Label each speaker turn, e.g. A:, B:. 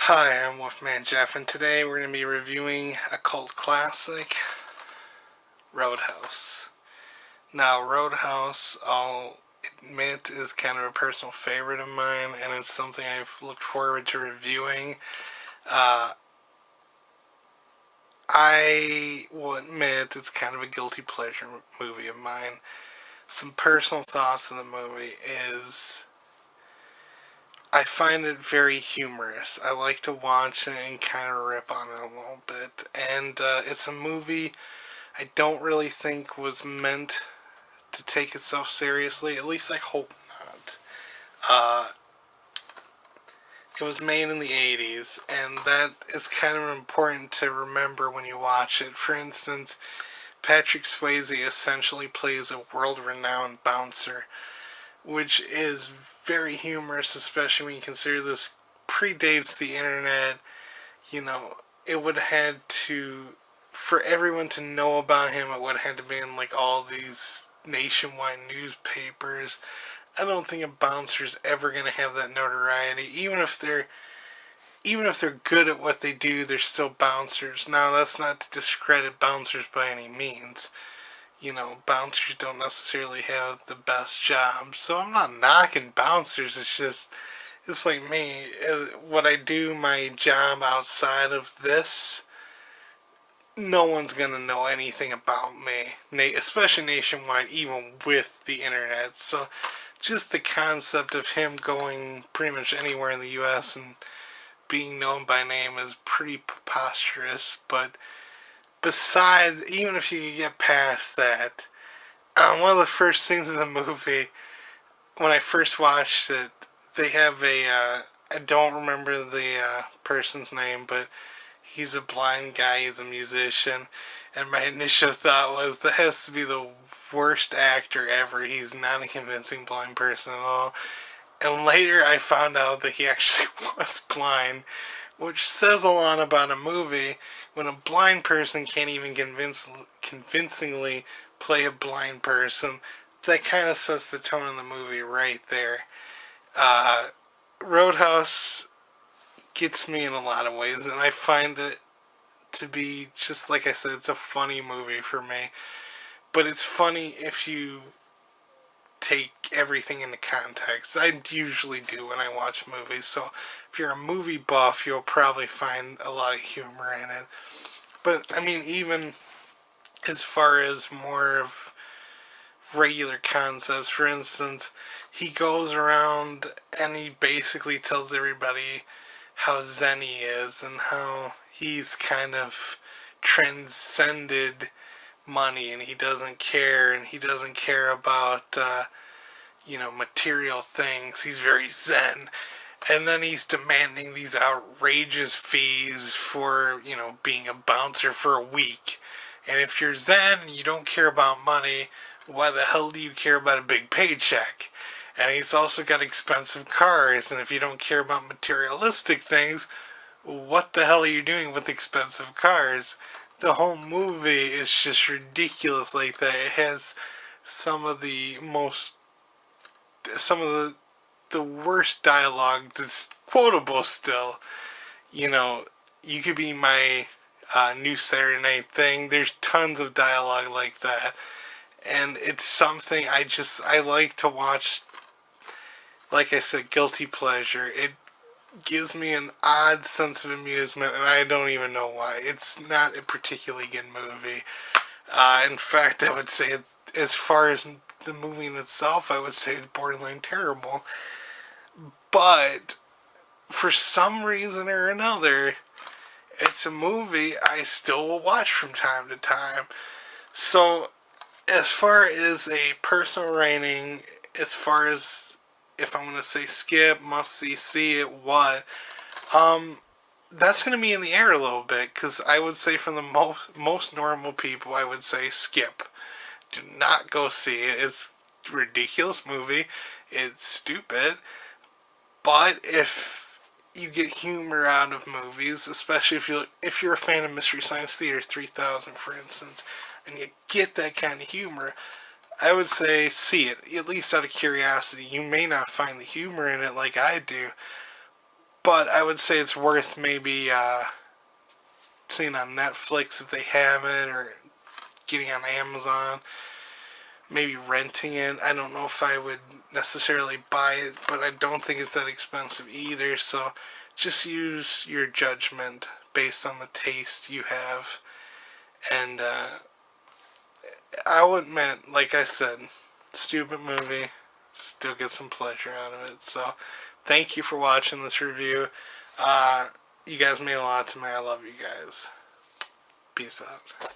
A: Hi, I'm Wolfman Jeff, and today we're going to be reviewing a cult classic, Roadhouse. Now, Roadhouse, I'll admit, is kind of a personal favorite of mine, and it's something I've looked forward to reviewing. Uh, I will admit it's kind of a guilty pleasure movie of mine. Some personal thoughts on the movie is I find it very humorous. I like to watch it and kind of rip on it a little bit. And it's a movie I don't really think was meant to take itself seriously. At least I hope not. Uh, it was made in the 80s, and that is kind of important to remember when you watch it. For instance, Patrick Swayze essentially plays a world renowned bouncer, which is very humorous, especially when you consider this predates the internet. You know, it would have had to, for everyone to know about him, it would have had to be in like all these nationwide newspapers. I don't think a bouncer's ever going to have that notoriety. Even if they're good at what they do, they're still bouncers. Now, that's not to discredit bouncers by any means. You know, bouncers don't necessarily have the best jobs. So I'm not knocking bouncers. It's like me. What I do, my job outside of this, no one's going to know anything about me, especially nationwide, even with the internet. So just the concept of him going pretty much anywhere in the U.S. and being known by name is pretty preposterous. But besides, even if you get past that, one of the first things in the movie, when I first watched it, they have I don't remember the person's name, but he's a blind guy, he's a musician, and my initial thought was that has to be the worst actor ever. He's not a convincing blind person at all. And later I found out that he actually was blind, which says a lot about a movie when a blind person can't even convincingly play a blind person. That kind of sets the tone in the movie right there. Uh, Roadhouse gets me in a lot of ways, and I find it to be, just like I said, it's a funny movie for me. But it's funny if you take everything into context. I usually do when I watch movies. So if you're a movie buff, you'll probably find a lot of humor in it. But I mean, even as far as more of regular concepts, for instance, he goes around and he basically tells everybody how zen he is and how he's kind of transcended money, and he doesn't care, and he doesn't care about material things. He's very zen, and then he's demanding these outrageous fees for being a bouncer for a week. And if you're zen and you don't care about money, why the hell do you care about a big paycheck? And he's also got expensive cars, and if you don't care about materialistic things, what the hell are you doing with expensive cars? The whole movie is just ridiculous like that. It has some of the most, some of the worst dialogue that's quotable still. You know, you could be my new Saturday night thing. There's tons of dialogue like that. And it's something I like to watch. Like I said, guilty pleasure. It gives me an odd sense of amusement, and I don't even know why. It's not a particularly good movie. In fact, I would say, as far as the movie in itself, I would say it's borderline terrible. But for some reason or another, it's a movie I still will watch from time to time. So, as far as a personal rating, as far as if I'm going to say skip, must see it, what, that's going to be in the air a little bit, because I would say from the most normal people, I would say skip. Do not go see it. It's a ridiculous movie. It's stupid. But if you get humor out of movies, especially if you're a fan of Mystery Science Theater 3000, for instance, and you get that kind of humor, I would say see it, at least out of curiosity. You may not find the humor in it like I do, But I would say it's worth maybe seeing on Netflix if they have it, or getting on Amazon, maybe renting it. I don't know if I would necessarily buy it, but I don't think it's that expensive either. So just use your judgment based on the taste you have. And I would admit, like I said, stupid movie, still get some pleasure out of it. So thank you for watching this review. You guys mean a lot to me. I love you guys. Peace out.